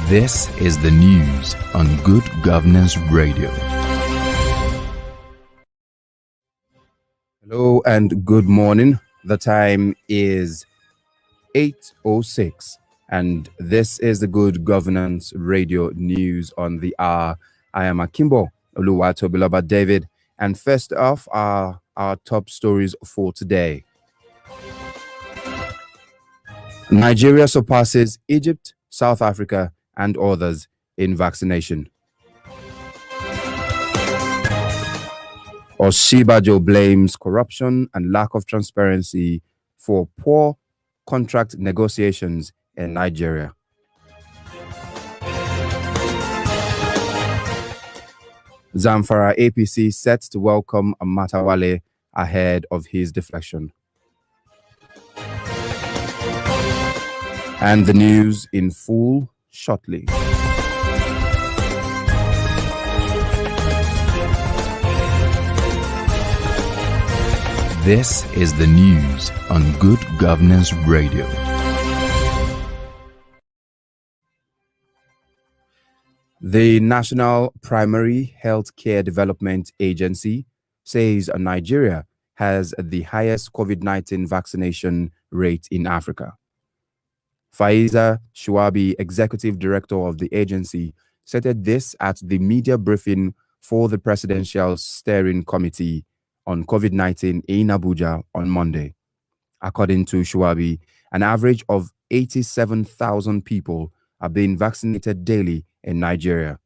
This is the news on Good Governance Radio. Hello and good morning. The time is 8:06 and this is the Good Governance Radio news on the hour. I am Akimbo Oluwatobiloba David, and first off are our top stories for today. Nigeria surpasses Egypt, South Africa, and others in vaccination. Oshibajo blames corruption and lack of transparency for poor contract negotiations in Nigeria. Zamfara APC set to welcome Matawale ahead of his defection. And the news in full shortly. This is the news on Good Governance Radio. The National Primary Healthcare Development Agency says Nigeria has the highest COVID-19 vaccination rate in Africa. Faiza Shuabi, executive director of the agency, stated this at the media briefing for the Presidential Steering Committee on COVID-19 in Abuja on Monday. According to Shuabi, an average of 87,000 people are being vaccinated daily in Nigeria.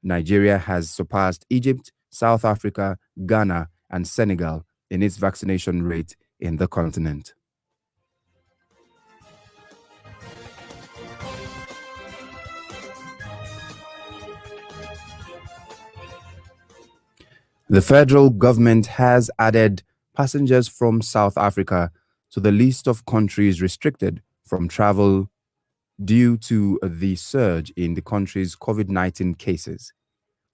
Nigeria has surpassed Egypt, South Africa, Ghana, and Senegal in its vaccination rate in the continent. The federal government has added passengers from South Africa to the list of countries restricted from travel due to the surge in the country's COVID-19 cases.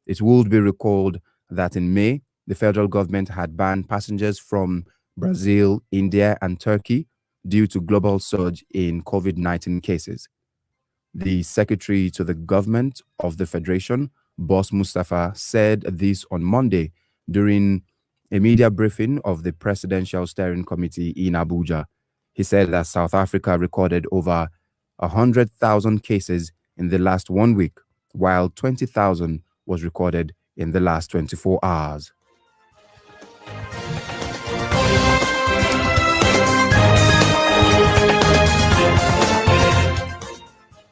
It would be recalled that in May, the federal government had banned passengers from Brazil, India, and Turkey due to global surge in COVID-19 cases. The secretary to the government of the Federation, Boss Mustafa, said this on Monday during a media briefing of the Presidential Steering Committee in Abuja. He said that South Africa recorded over 100,000 cases in the last 1 week, while 20,000 was recorded in the last 24 hours.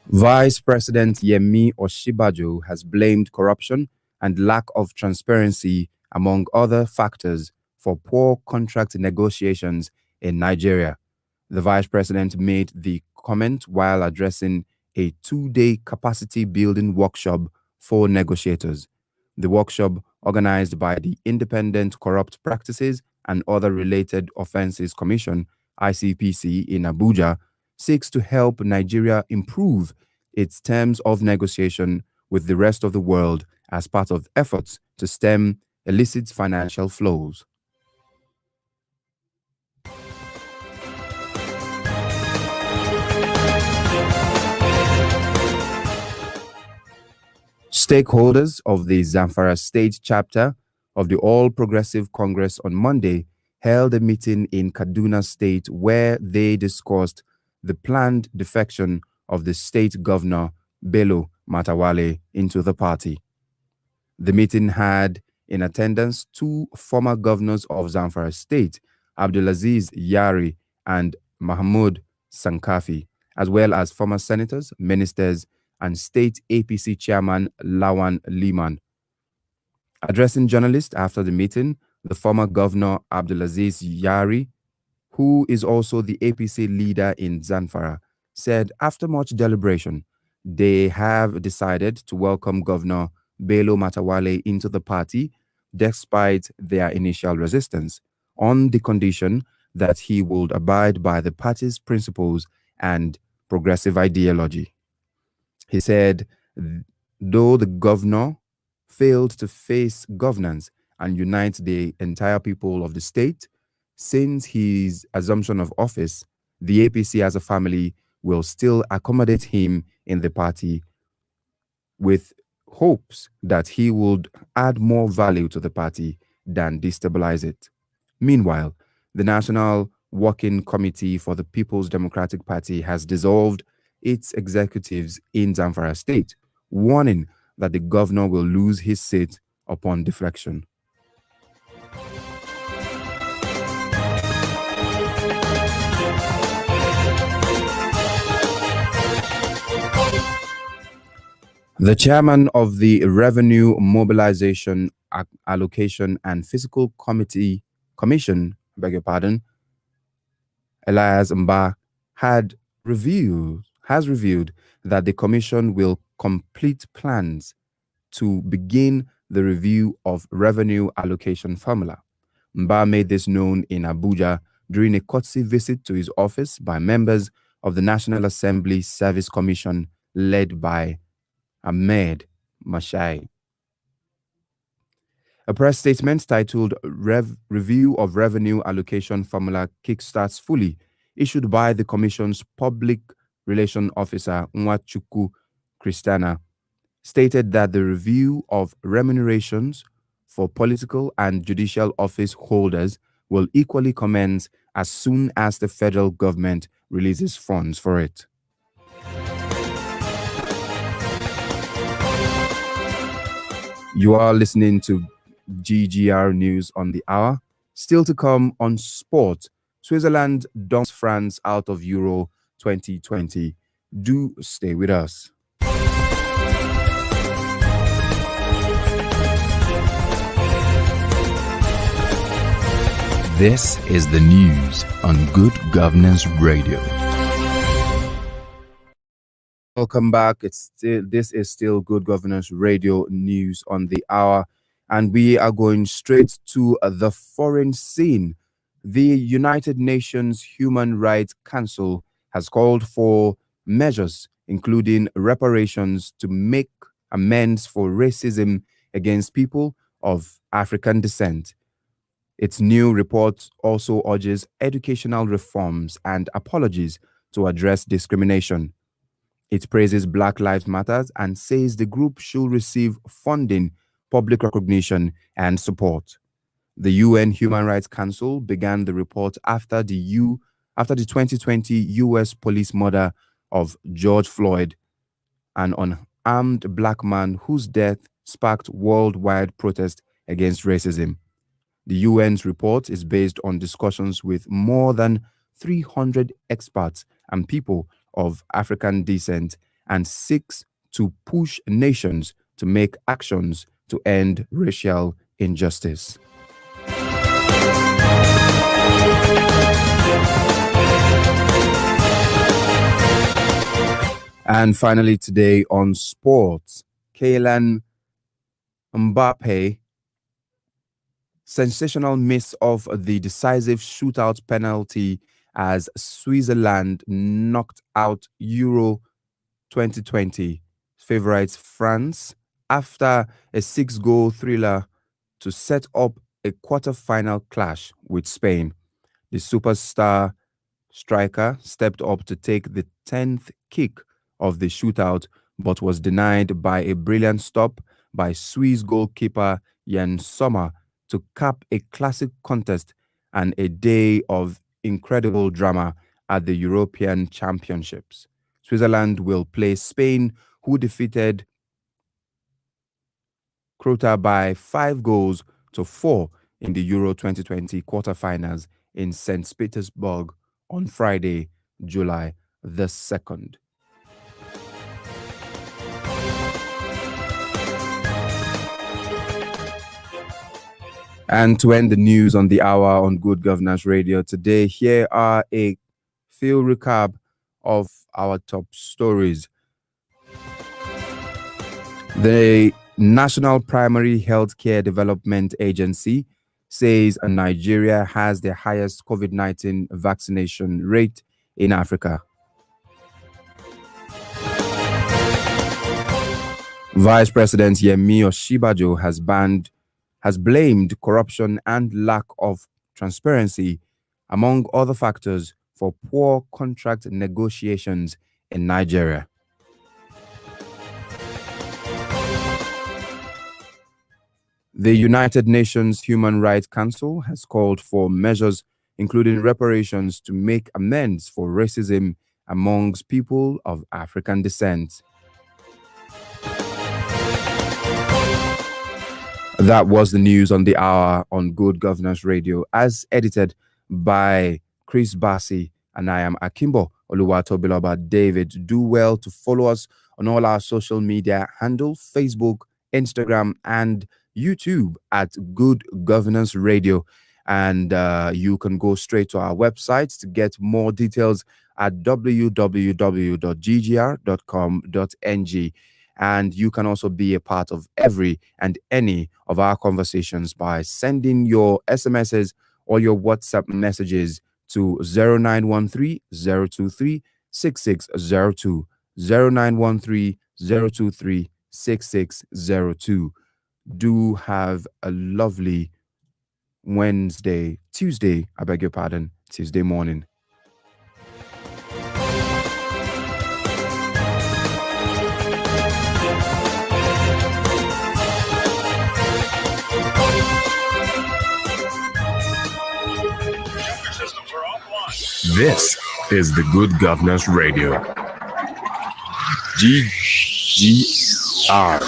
Vice President Yemi Oshibajo has blamed corruption and lack of transparency, among other factors, for poor contract negotiations in Nigeria. The vice president made the comment while addressing a 2-day capacity building workshop for negotiators. The workshop, organized by the Independent Corrupt Practices and Other Related Offences Commission, ICPC, in Abuja, seeks to help Nigeria improve its terms of negotiation with the rest of the world as part of efforts to stem illicit financial flows. Stakeholders of the Zamfara State chapter of the All Progressive Congress on Monday held a meeting in Kaduna State where they discussed the planned defection of the state governor, Bello Matawale, into the party. The meeting had in attendance two former governors of Zamfara State, Abdulaziz Yari and Mahmoud Sankafi, as well as former senators, ministers, and state APC chairman Lawan Liman. Addressing journalists after the meeting, the former governor Abdulaziz Yari, who is also the APC leader in Zamfara, said after much deliberation, they have decided to welcome Governor Bello Matawale into the party despite their initial resistance, on the condition that he would abide by the party's principles and progressive ideology. He said, though the governor failed to face governance and unite the entire people of the state. Since his assumption of office, the APC as a family will still accommodate him in the party with hopes that he would add more value to the party than destabilize it. Meanwhile, the National Working Committee for the People's Democratic Party has dissolved its executives in Zamfara State, warning that the governor will lose his seat upon deflection. The chairman of the Revenue Mobilization Allocation and Fiscal Commission, beg your pardon, Elias Mba, has revealed that the commission will complete plans to begin the review of revenue allocation formula. Mba made this known in Abuja during a courtesy visit to his office by members of the National Assembly Service Commission led by Ahmed Mashai. A press statement titled Review of Revenue Allocation Formula Kickstarts Fully, issued by the Commission's Public Relations Officer, Nwachukwu Christiana, stated that the review of remunerations for political and judicial office holders will equally commence as soon as the federal government releases funds for it. You are listening to GGR News on the Hour. Still to come on sport, Switzerland dumps France out of Euro 2020. Do stay with us. This is the news on Good Governance Radio. Welcome back. This is still Good Governance Radio News on the Hour, and we are going straight to the foreign scene. The United Nations Human Rights Council has called for measures including reparations to make amends for racism against people of African descent. Its new report also urges educational reforms and apologies to address discrimination. It praises Black Lives Matter and says the group should receive funding, public recognition, and support. The UN Human Rights Council began the report after the 2020 US police murder of George Floyd, an unarmed black man whose death sparked worldwide protest against racism. The UN's report is based on discussions with more than 300 experts and people of African descent and seeks to push nations to make actions to end racial injustice. And finally today on sports, Kylian Mbappe sensational miss of the decisive shootout penalty as Switzerland knocked out Euro 2020 favourites France after a 6-goal thriller to set up a quarter-final clash with Spain. The superstar striker stepped up to take the 10th kick of the shootout, but was denied by a brilliant stop by Swiss goalkeeper Jan Sommer to cap a classic contest and a day of incredible drama at the European Championships. Switzerland will play Spain, who defeated Croatia by 5-4 in the Euro 2020 quarterfinals in St. Petersburg on Friday, July the 2nd. And to end the news on the hour on Good Governance Radio today, here are a few recap of our top stories. The National Primary Healthcare Development Agency says Nigeria has the highest COVID-19 vaccination rate in Africa. Vice President Yemi Osinbajo has blamed corruption and lack of transparency, among other factors, for poor contract negotiations in Nigeria. The United Nations Human Rights Council has called for measures including reparations to make amends for racism amongst people of African descent. That was the news on the hour on Good Governance Radio, as edited by Chris Bassi, and I am Akimbo Oluwatobiloba David. Do well to follow us on all our social media handles, Facebook, Instagram, and YouTube at Good Governance Radio. And you can go straight to our website to get more details at www.ggr.com.ng. And you can also be a part of every and any of our conversations by sending your SMSs or your WhatsApp messages to 0913 023 6602. 0913 023 6602. Do have a lovely Tuesday morning. This is the Good Governance Radio. GGR.